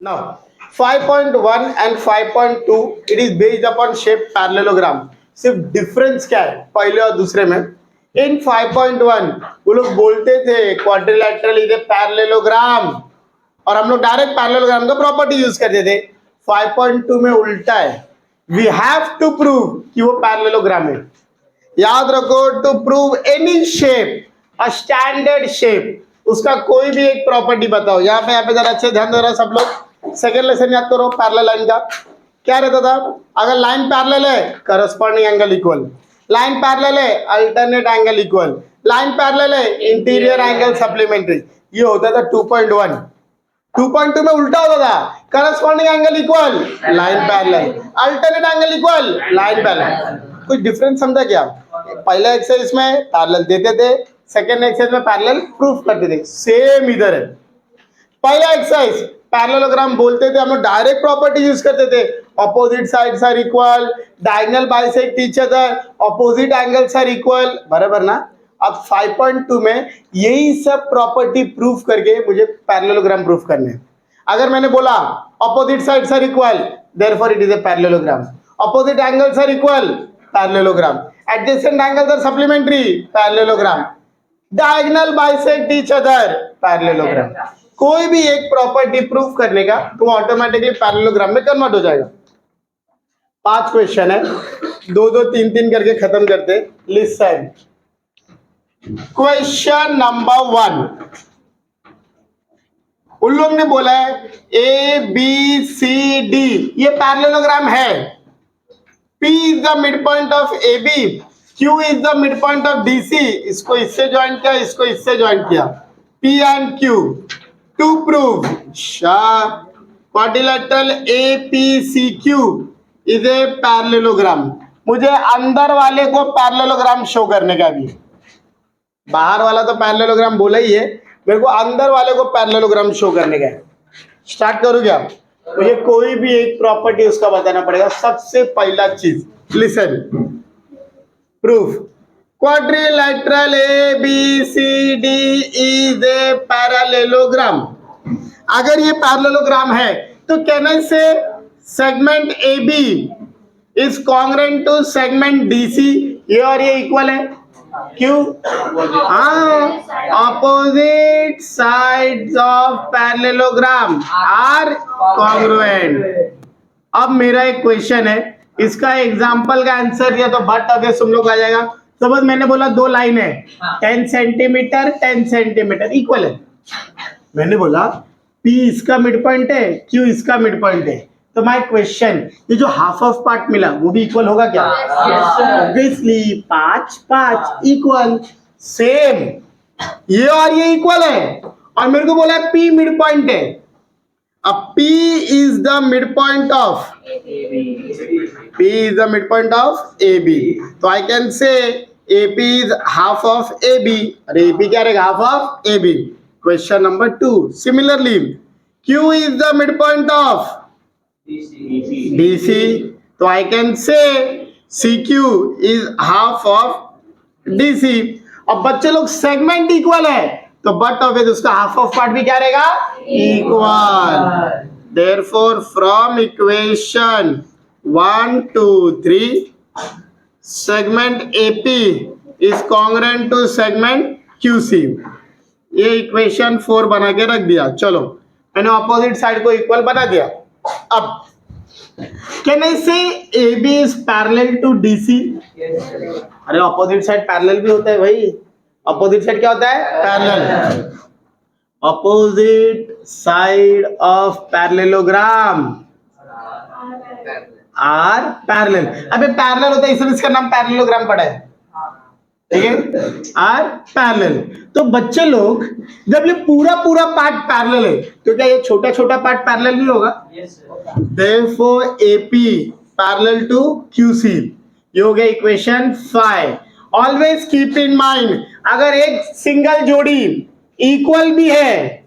Now, 5.1 and 5.2 it is based upon shape parallelogram. सिर्फ difference क्या है पहले और दूसरे में? इन 5.1 वो लोग बोलते थे क्वाड्रिलैटरल इज ए पैरेललोग्राम और हम लोग डायरेक्ट पैरेललोग्राम का प्रॉपर्टी यूज करते थे. 5.2 में उल्टा है. वी हैव टू प्रूव कि वो पैरेललोग्राम है. याद रखो, to prove any shape, a standard shape, उसका कोई भी एक प्रॉपर्टी बताओ. यहाँ पे जरा अच्छे ध्यान दे रहा सब लोग. सेकेंड लेसन याद करो पैरेलल लाइन का. क्या रहता था? अगर लाइन पैरेलल है corresponding angle equal, line parallel है alternate angle equal, line parallel है इंटीरियर एंगल सप्लीमेंट्री. ये होता था 2.1. 2.2 में उल्टा होता था. Corresponding angle equal line parallel, alternate angle equal line parallel. कुछ डिफरेंस समझा क्या? पहला एक्सरसाइज में पैरेलल देते थे, सेकेंड एक्सरसाइज में पैरेलल प्रूफ करते थे. सेम इधर है. पहला एक्सरसाइज पैरेललोग्राम बोलते थे, हम लोग डायरेक्ट प्रॉपर्टी यूज करते थे. Opposite sides are equal, diagonal bisect each other, opposite angles are equal. बराबर ना? अब 5.2 में यही सब प्रॉपर्टी प्रूफ करके मुझे पैरेललोग्राम प्रूफ करने हैं. अगर मैंने बोला opposite sides are equal, therefore it is a parallelogram. Opposite angles are equal, parallelogram. Adjacent angles are supplementary, parallelogram. Diagonal bisect each other, parallelogram. कोई भी एक प्रॉपर्टी प्रूफ करने का तो ऑटोमेटिकली पैरेललोग्राम में कन्वर्ट हो जाएगा. 5 क्वेश्चन है, 2-2 3-3 करके खत्म करते. लिसन. Question number 1. उन लोगों ने बोला है ए बी सी डी ये पैरेललोग्राम है. P is the mid point of A B, Q is the mid point of D C. इसको इससे ज्वाइन किया, इसको इससे ज्वाइन किया. P and Q to prove quadrilateral APCQ is a parallelogram. मुझे अंदर वाले को पैरेललोग्राम शो करने का भी. बाहर वाला तो पैरेललोग्राम बोला ही है, मेरे को अंदर वाले को पैरेललोग्राम शो करने का है. स्टार्ट करूँ क्या? मुझे कोई भी एक प्रॉपर्टी उसका बताना पड़ेगा. सबसे पहला चीज listen. Proof quadrilateral ABCD is a parallelogram. अगर ये पैरेललोग्राम है तो कैन आई से segment AB is congruent to segment DC. ये और ये इक्वल है. क्यों? Opposite sides of parallelogram are congruent. अब मेरा एक क्वेश्चन है, इसका एग्जांपल का आंसर दिया तो बट अगर तुम लोग आ जाएगा. सपोज मैंने बोला 2 लाइन है 10 सेंटीमीटर 10 सेंटीमीटर इक्वल है. मैंने बोला P इसका मिड पॉइंट है, Q इसका मिड पॉइंट है. तो माय क्वेश्चन, ये जो हाफ ऑफ पार्ट मिला वो भी इक्वल होगा क्या? Obviously 5 equal. सेम ये और ये इक्वल है और मेरे को बोला P मिड पॉइंट है. अब P is the mid point of AB. तो I can say AP is half of AB. अरे AP क्या रहेगा? half of AB. Question number 2. Similarly, Q is the midpoint of DC. तो I can say CQ is half of DC. अब बच्चे लोग segment equal है तो but of उसका हाफ ऑफ पार्ट भी क्या रहेगा? Equal. Therefore, from equation 1, 2, 3. Segment AP is congruent to segment QC. ये इक्वेशन 4 बना के रख दिया. चलो मैंने ऑपोजिट साइड को इक्वल बना दिया. अब कैन आई से AB is parallel to DC? अरे ऑपोजिट साइड पैरेलल भी होता है भाई. ऑपोजिट साइड क्या होता है? Parallel. Opposite side of parallelogram are parallel. अबे पैरेलल होता है इसलिए इसका नाम पैरेललोग्राम पड़ा है. ठीक है? Are parallel. तो बच्चे लोग जब ये पूरा पार्ट पैरेलल है तो क्या ये छोटा छोटा पार्ट पैरेलल नहीं होगा? Therefore AP parallel to QC. ये हो गया equation 5. Always keep in mind, अगर एक सिंगल जोड़ी इक्वल भी है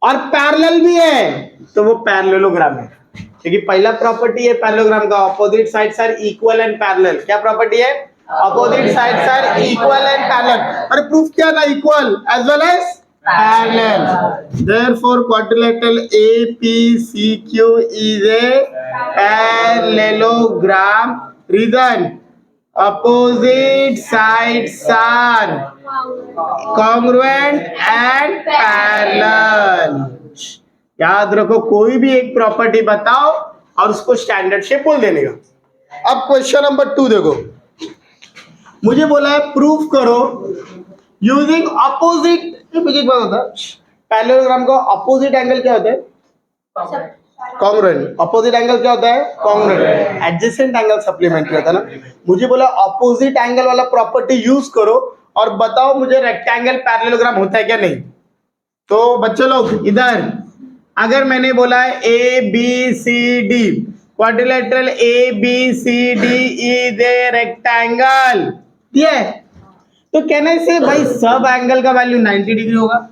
और पैरेलल भी है तो वो पैरेललोग्राम है. क्योंकि पहला प्रॉपर्टी है पैरेललोग्राम का, opposite sides are equal and parallel. क्या प्रॉपर्टी है? Opposite sides are equal and parallel. अरे प्रूफ किया ना, equal as well as parallel. Therefore, quadrilateral APCQ is a parallelogram. Reason: opposite sides are congruent and parallel. याद रखो, कोई भी एक प्रॉपर्टी बताओ और उसको स्टैंडर्ड शेप बोल देने का. अब क्वेश्चन नंबर 2 देखो, मुझे बोला है प्रूफ करो यूजिंग अपोजिट. मुझे क्या होता है पैरेललोग्राम का अपोजिट एंगल क्या होता है? कॉन्ग्रुएंट. अपोजिट एंगल क्या होता है? कॉन्ग्रुएंट. एडजेसेंट एंगल सप्लीमेंट्री होता है ना. मुझे बोला अपोजिट एंगल वाला प्रॉपर्टी यूज करो और बताओ मुझे रेक्टेंगल पैरेललोग्राम होता है क्या नहीं. तो बच्चे लोग इधर अगर मैंने बोला है A B C D, quadrilateral A B C D is a rectangle दिया है, तो कहने से भाई सब एंगल का वैल्यू 90 डिग्री होगा.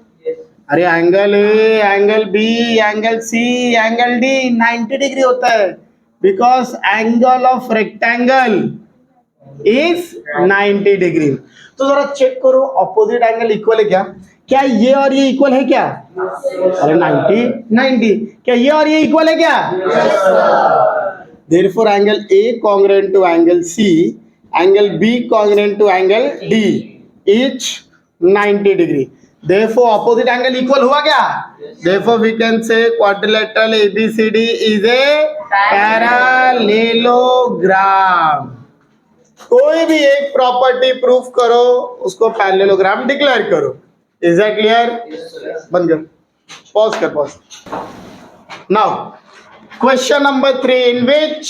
अरे angle A, angle B, angle C, angle D 90 degree होता है because angle of rectangle is 90 degree. तो जरा चेक करो अपोजिट एंगल इक्वल है क्या? क्या ये और ये इक्वल है क्या? अरे 90 क्या ये और ये इक्वल है क्या? Therefore angle A congruent to angle C, angle B congruent to angle D, each 90 degree. Therefore opposite angle equal हुआ क्या? Therefore we can say quadrilateral ABCD is a parallelogram. कोई भी एक प्रॉपर्टी प्रूफ करो उसको parallelogram declare करो. Is that clear? बंद कर, पॉज कर, pause. Now question number 3 in which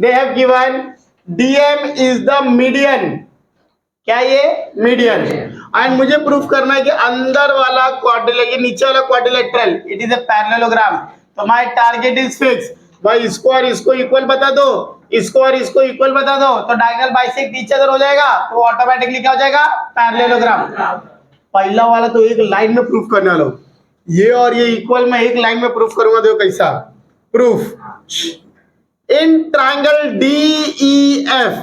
they have given DM is the median. क्या ये मीडियन? एंड मुझे प्रूफ करना है कि अंदर वाला क्वाड्रिलेटरल, नीचे वाला quadrilateral it is a parallelogram. तो माय टारगेट इज फिक्स. भाई इसको और इसको इक्वल बता दो, इसको और इसको इक्वल बता दो, तो डायगोनल बाइसेक्ट ईच अदर हो जाएगा, तो ऑटोमेटिकली क्या हो जाएगा? पैरेललोग्राम. पहला वाला तो एक लाइन में प्रूफ करने वाला हूं, ये और ये इक्वल में एक लाइन में प्रूफ करूंगा. देखो कैसा proof. In triangle DEF,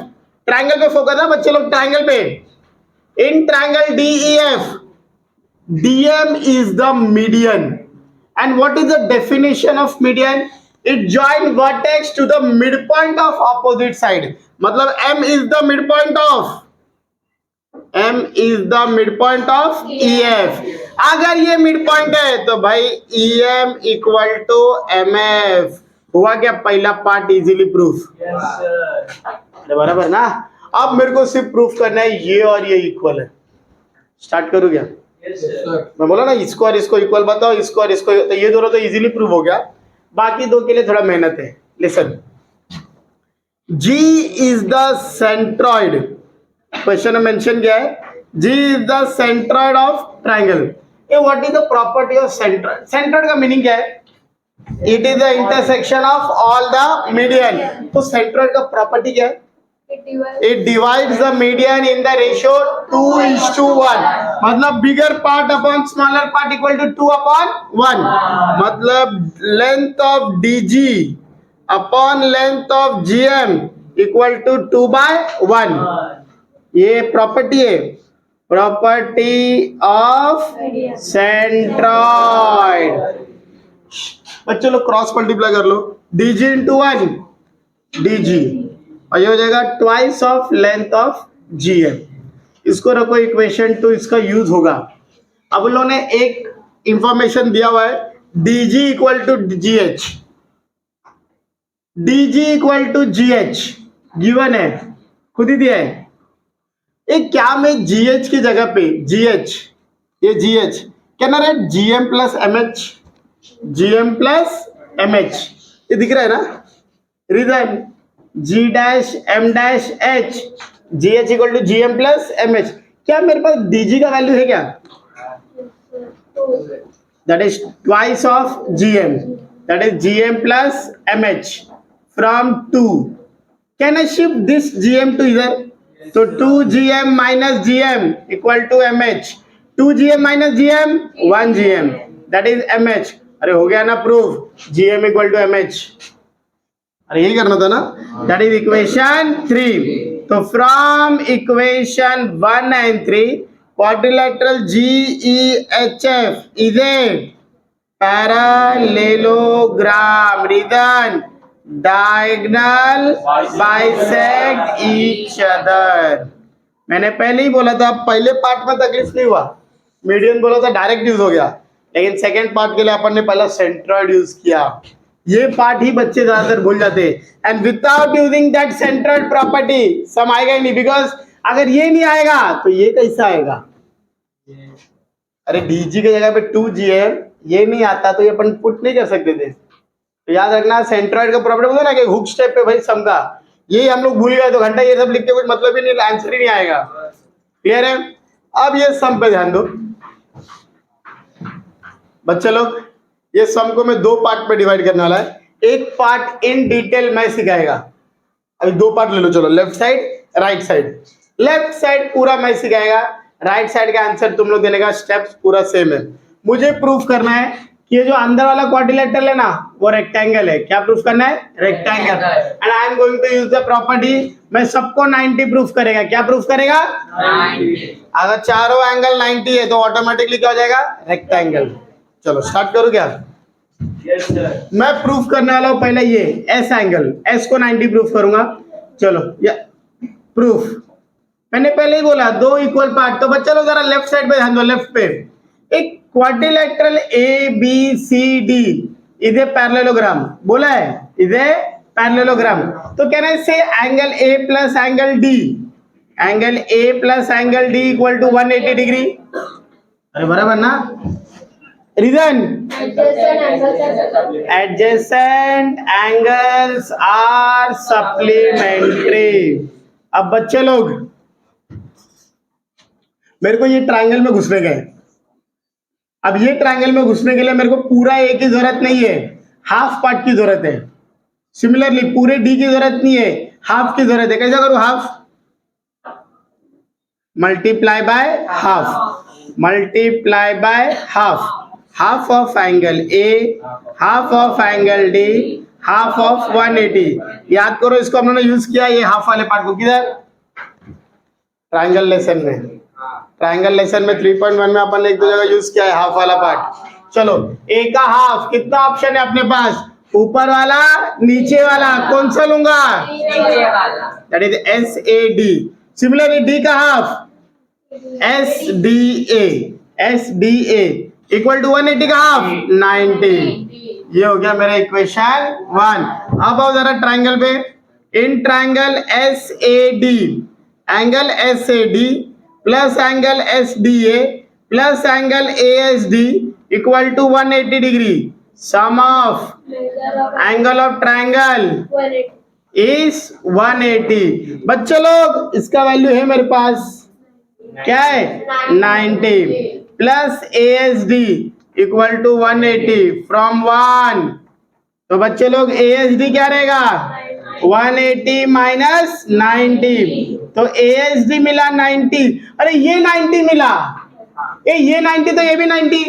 triangle पे फोकस है बच्चे लोग, ट्रायंगल पे. In triangle DEF DM is the median. And what is the definition of median? It join vertex to the midpoint of opposite side. मतलब M is the midpoint of EF. अगर ये midpoint है तो भाई EM equal to MF. हुआ क्या? पहला part easily proof. बराबर ना. अब मेरे को सिर्फ प्रूफ करना है ये और ये इक्वल है. स्टार्ट करूँ क्या? मैं बोला ना इसको और इसको इक्वल बताओ, इसको और इसको, तो ये दोनों तो इजीली प्रूव हो गया. बाकी दो के लिए थोड़ा मेहनत है. Listen, G is the centroid. Question में मेंशन किया है G is the centroid of triangle. ये what is the property of centroid? Centroid का मीनिंग क्या है? It is the intersection of all the median. तो सेंट्रॉइड का प्रॉपर्टी क्या है? It divides the median in the ratio 2:1. मतलब bigger part upon smaller part equal to 2/1. मतलब length of DG upon length of GM equal to 2/1. ये property है, property of centroid. बच्चों लोग क्रॉस मल्टीप्लाई कर लो. DG into 1 DG और ये हो जाएगा twice of length of GM. इसको रखो इक्वेशन 2, इसका यूज होगा. अब उन लोगों ने एक इंफॉर्मेशन दिया हुआ है DG equal to GH. DG equal to GH given है, खुद ही दिया है. एक क्या मैं GH की जगह पे GH, ये GH क्या ना रहे GM plus MH, GM plus MH, ये दिख रहा है ना. Reason G dash M dash H, GH equal to GM plus MH. क्या मेरे पास DG का वैल्यू है क्या? That is twice of GM, that is GM plus MH from 2. Can I shift this GM to इधर? तो 2GM minus GM equal to MH. 2GM minus GM 1GM, that is MH. अरे हो गया ना proof, GM equal to MH. अरे यही करना था ना. That is equation 3. तो from equation 1 and 3 quadrilateral GEHF is a parallelogram. Reason, diagonal bisect each other. मैंने पहले ही बोला था, पहले पार्ट में तकलीफ नहीं हुआ, मीडियन बोला था डायरेक्ट यूज हो गया, लेकिन सेकंड पार्ट के लिए अपन ने पहला सेंट्रॉइड यूज किया. ये पार्ट ही बच्चे ज्यादातर भूल जाते हैं. And without using that centroid property sum आएगा ही नहीं, बिकॉज अगर ये नहीं आएगा तो ये कैसा आएगा. अरे डीजी की जगह पे 2G है, ये नहीं आता तो ये अपन पुट नहीं कर सकते थे. तो याद रखना, सेंट्रॉइड का प्रॉब्लम होता है ना कि हुक स्टेप पे भाई सम का, ये हम लोग भूल गए तो घंटा ये सब लिख के कुछ मतलब ही नहीं, आंसर ही नहीं आएगा. क्लियर है. अब ये सम पे ध्यान दो बच्चे लोग. ये सम को मैं दो पार्ट में डिवाइड करने वाला है. एक पार्ट इन डिटेल मैं सिखाएगा. अभी दो पार्ट ले लो, चलो left side right side. Left side पूरा मैं सिखाएगा, राइट साइड का आंसर तुम लोग देने का स्टेप्स पूरा सेम है. मुझे प्रूफ करना है कि ये जो अंदर वाला क्वाड्रिलेटरल है ना वो रेक्टेंगल है. क्या प्रूफ करना है? Rectangle. And I am going to use the property, मैं सबको 90 प्रूफ करेगा. क्या प्रूफ करेगा? 90. अगर चारों एंगल 90 है तो ऑटोमेटिकली क्या हो जाएगा? रेक्टेंगल. चलो स्टार्ट करूं क्या? Yes sir. मैं प्रूफ करने वाला हूं पहले ये एस एंगल, एस को 90 प्रूफ करूंगा. चलो या प्रूफ. मैंने पहले ही बोला दो इक्वल पार्ट. तो बच्चा लोग जरा लेफ्ट साइड पे ध्यान दो. लेफ्ट पे एक quadrilateral ABCD is a parallelogram बोला है, इज ए पैरेललोग्राम. तो कहना है से angle A plus angle D, angle A plus angle D equal to 180 degree. अरे बराबर ना. Reason, adjacent angles are supplementary. अब बच्चे लोग मेरे को ये ट्रायंगल में घुसने गए. अब ये ट्रायंगल में घुसने के लिए मेरे को पूरा ए की जरूरत नहीं है, हाफ पार्ट की जरूरत है. सिमिलरली पूरे डी की जरूरत नहीं है, हाफ की जरूरत है. कैसा करूं? Half multiply by half, multiply by half. Half of angle A, half of angle D, half of 180. याद करो इसको हम लोगों ने यूज किया ये हाफ वाले पार्ट को किधर? ट्रायंगल लेसन में. ट्रायंगल लेसन में 3.1 में अपन ने एक दो जगह यूज किया है हाफ वाला पार्ट. चलो ए का हाफ, कितना ऑप्शन है अपने पास? ऊपर वाला नीचे वाला, कौन सा लूंगा? नीचे वाला. That is SAD. Similarly D का half SDA, SDA equal to 180 का हाफ 90. ये हो गया मेरा इक्वेशन 1. अब आओ जरा ट्रायंगल पे. In triangle SAD, angle SAD plus angle SDA plus angle ASD equal to 180 degree. Sum of angle of triangle is 180. बच्चों लोग इसका वैल्यू है मेरे पास, क्या है? 90 plus ASD equal to 180 from 1. तो बच्चे लोग ASD क्या रहेगा? 180 माइनस 90. तो ASD मिला 90. अरे ये 90 मिला, ये 90 तो ये भी 90.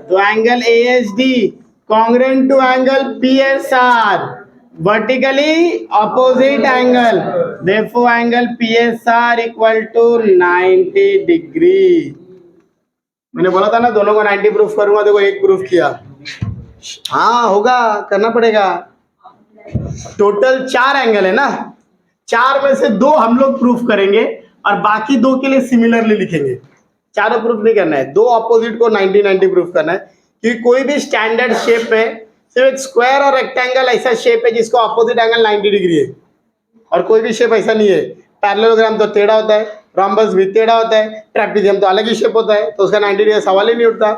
तो angle ASD congruent to angle PSR, vertically opposite angle. Therefore angle PSR equal to 90 degree. मैंने बोला था ना दोनों को 90 प्रूफ करूंगा, देखो एक प्रूफ किया. हाँ होगा, करना पड़ेगा. टोटल 4 एंगल है ना, 4 में से 2 हम लोग प्रूफ करेंगे और बाकी 2 के लिए सिमिलरली लिखेंगे. चारों प्रूफ नहीं करना है, 2 ऑपोजिट को 90-90 प्रूफ करना है. क्योंकि कोई भी स्टैंडर्ड शेप है, सिर्फ एक स्क्वायर और रेक्टेंगल ऐसा शेप है जिसको ऑपोजिट एंगल 90 डिग्री है, और कोई भी शेप ऐसा नहीं है. पैरेललोग्राम तो टेढ़ा होता है, रोम्बस भी टेढ़ा होता है, ट्रेपेजियम तो अलग ही शेप होता है, तो उसका 90 डिग्री सवाल ही नहीं उठता.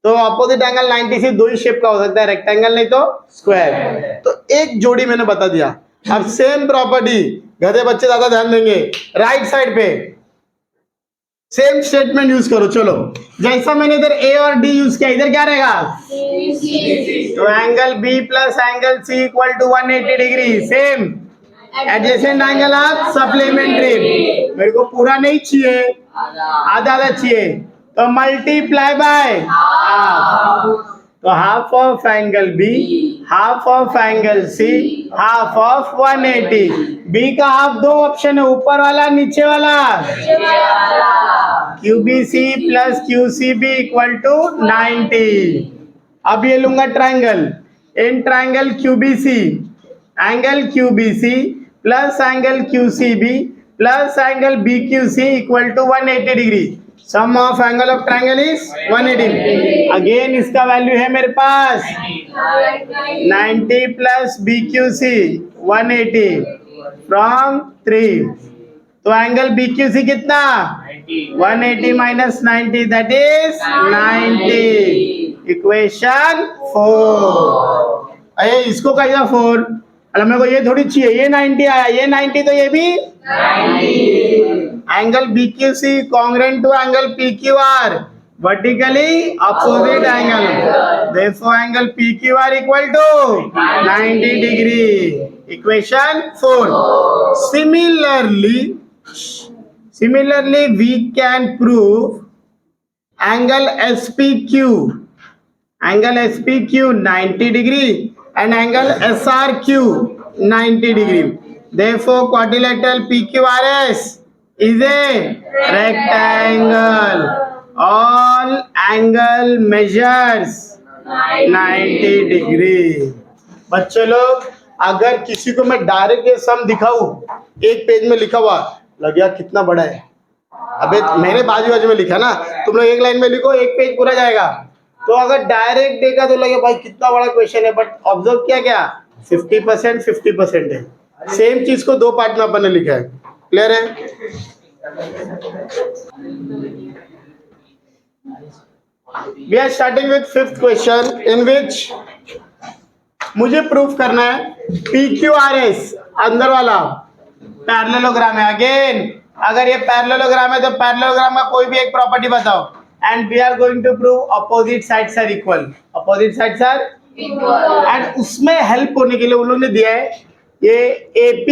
तो ऑपोजिट एंगल 90 से 2 ही शेप का हो सकता है, रेक्टेंगल नहीं तो स्क्वायर. तो एक जोड़ी मैंने बता दिया. अब सेम प्रॉपर्टी, गधे बच्चे ज्यादा ध्यान देंगे, राइट साइड पे सेम स्टेटमेंट यूज करो. चलो जैसा मैंने इधर A और D यूज किया, इधर क्या रहेगा? तो angle B plus angle C equal to 180 degree. Same adjacent angle of supplementary. मेरे को पूरा नहीं चाहिए, आधा आधा चाहिए. तो मल्टीप्लाई बाय हाफ. तो half of angle B, half of angle C, half of 180। B का हाफ दो ऑप्शन है, ऊपर वाला नीचे वाला। QBC plus QCB equal to 90। अब ये लूंगा triangle, in triangle QBC, angle QBC plus angle QCB plus angle BQC equal to 180 degree. Sum of angle of triangle is 180। Again इसका वैल्यू है मेरे पास 90 प्लस BQC 180 फ्रॉम 3। तो angle BQC कितना? 180 minus 90 that is 90। Equation 4। अरे इसको कहेगा 4, अरे मेरे को ये थोड़ी चाहिए, ये 90 आया, ये 90 तो ये भी 90। Angle BQC congruent to angle PQR, vertically opposite angle, therefore angle PQR equal to 90 degree. Equation 4। Similarly we can prove angle SPQ 90 degree and angle SRQ 90 degree. Therefore quadrilateral PQRS is a rectangle. All angle measures 90 degree. बच्चे लोग, अगर किसी को मैं direct ये सम दिखाऊं, एक page में लिखा हुआ, लग गया कितना बड़ा है। अबे मैंने बाजू में लिखा ना, तुम लोग एक लाइन में लिखो, एक पेज पूरा जाएगा। तो अगर डायरेक्ट देखा तो लगे भाई कितना बड़ा क्वेश्चन है, बट ऑब्जर्व किया क्या 50% 50% है। सेम चीज को दो पार्ट में अपन ने लिखा है। क्लियर है? We are starting with fifth question in which मुझे प्रूफ करना है PQRS अंदर वाला पैरेललोग्राम है। अगेन अगर ये पैरेललोग्राम है तो पैरेललोग्राम का कोई भी एक प्रॉपर्टी बताओ। And we are going to prove opposite sides are equal, opposite sides are equal. And उसमें हेल्प होने के लिए उन लोगों ने दिया है ये AP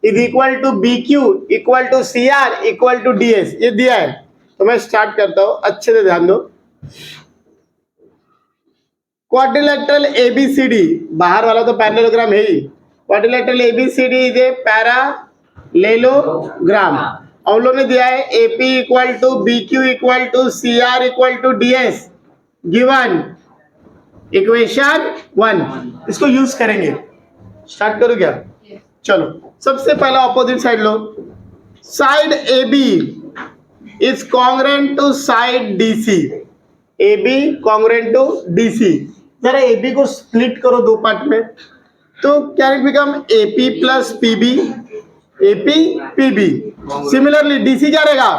is equal to BQ equal to CR equal to DS, ये दिया है। तो मैं स्टार्ट करता हूँ, अच्छे से ध्यान दो। क्वाड्रिलेटरल ABCD, बाहर वाला तो पैरेललोग्राम है ही। Quadrilateral ABCD is a parallelogram. और लोगों ने दिया है AP equal to BQ equal to CR equal to DS given equation 1। इसको यूज करेंगे। स्टार्ट करूं क्या? चलो, सबसे पहला ऑपोजिट साइड लो। Side AB is congruent to side DC। AB congruent to DC। जरा AB को स्प्लिट करो दो पार्ट में, तो क्या it become AP plus PB, AP PB। Similarly DC क्या रहेगा?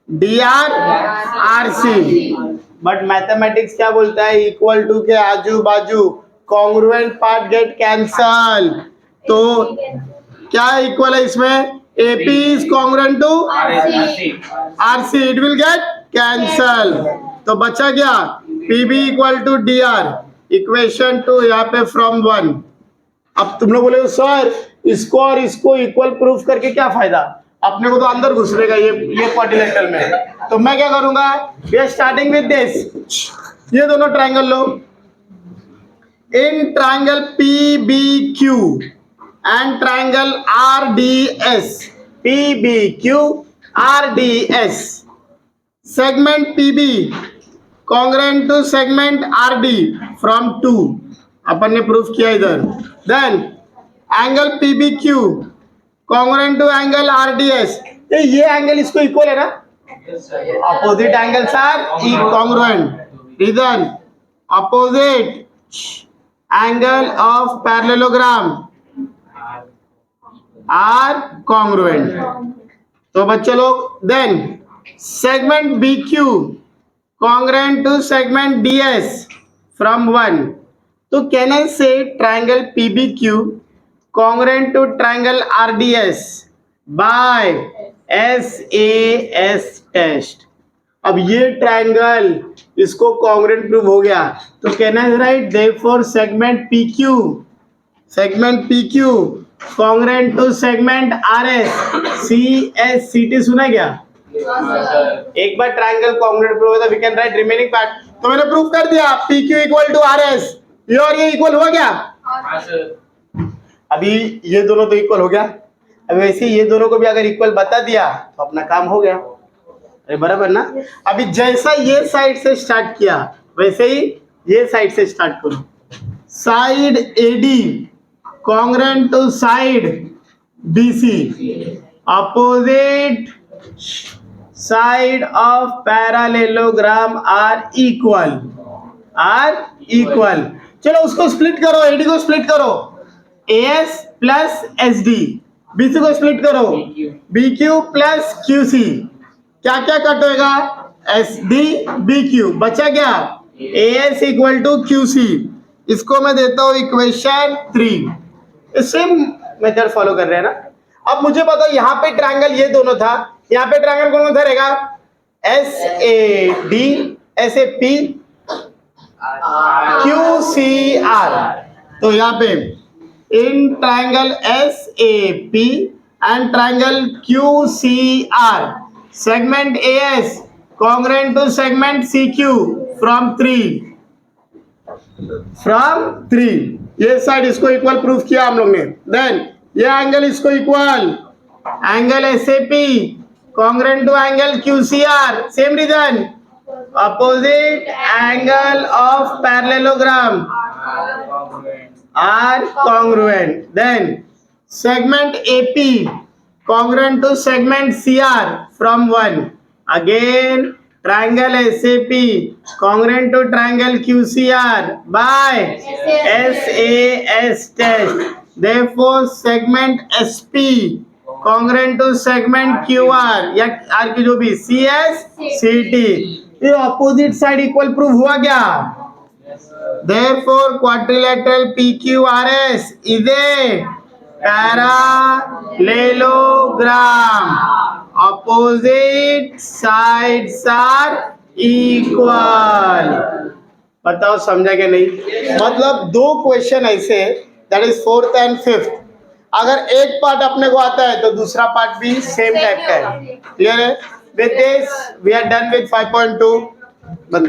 DR RC। बट मैथमेटिक्स क्या बोलता है? इक्वल टू के आजू बाजू कॉन्ग्रुएंट पार्ट गेट कैंसल। तो क्या इक्वल है इसमें? AP is congruent to RC, it will get cancel. तो बचा क्या? PB equal to DR equation 2 यहाँ पे फ्रॉम 1। अब तुम लोग बोले सर इसको और इसको इक्वल प्रूफ करके क्या फायदा, अपने को तो अंदर घुसरेगा ये क्वाड्रिलेटरल में। तो मैं क्या करूंगा, we are starting with this. ये दोनों ट्राइंगल लो। In triangle PBQ and triangle RDS, PBQ RDS, segment PB congruent to segment RD from 2, अपन ने प्रूफ किया इधर। Then angle PBQ congruent to angle RDS, ये एंगल इसको इक्वल है ना, opposite angles are congruent. Reason opposite angle of parallelogram are congruent. तो बच्चे लोग, then segment BQ congruent to segment DS from 1. तो can I say triangle PBQ congruent to triangle RDS by SAS test. अब ये triangle इसको congruent prove हो गया, तो can I write therefore segment PQ congruent to segment RS CSCT सुना क्या? एक बार ट्राइंगल कॉन्ग्रुएंट प्रूव होता, we can write remaining part. तो मैंने प्रूव कर दिया PQ इक्वल टू RS, ये और ये इक्वल हुआ क्या? हाँ सर। अभी ये दोनों तो इक्वल हो गया, अब वैसे ही ये दोनों को भी अगर इक्वल बता दिया तो अपना काम हो गया। अरे बराबर ना? अभी जैसा ये साइड से स्टार्ट किया वैसे ही ये साइड से स्टार्ट करो। Side AD congruent to side BC, opposite side of parallelogram are equal, चलो उसको स्प्लिट करो, एडी को स्प्लिट करो, AS plus S D, BC को स्प्लिट करो, B Q plus Q C, क्या क्या कट होएगा? एस डी बी क्यू, बचा क्या? AS equal to Q C. इसको मैं देता हूं इक्वेशन 3। सेम मेथड फॉलो कर रहे हैं ना? अब मुझे पता यहाँ पे ट्रायंगल ये दोनों था, यहाँ पे ट्रायंगल कौन सा रहेगा? S A D, S A P, Q C R. तो यहाँ पे in triangle S A P and triangle Q C R, segment A S congruent to segment C Q from 3, ये साइड इसको इक्वल प्रूफ किया हम लोग ने। Then ये एंगल इसको equal, angle S A P congruent to angle Q C R, same reason, opposite angle of parallelogram are congruent. Then segment AP congruent to segment CR from 1. Again triangle SAP congruent to triangle QCR by SAS test. Therefore segment SP congruent to segment QR या R की जो भी CS CT, ये opposite side equal prove हुआ क्या? Therefore quadrilateral PQRS is a parallelogram. Opposite sides are equal. बताओ समझा क्या नहीं? मतलब दो क्वेश्चन ऐसे, that is 4th and 5th, अगर एक पार्ट अपने को आता है तो दूसरा पार्ट भी सेम टाइप का है। क्लियर है? With this we are done with 5.2। बंद।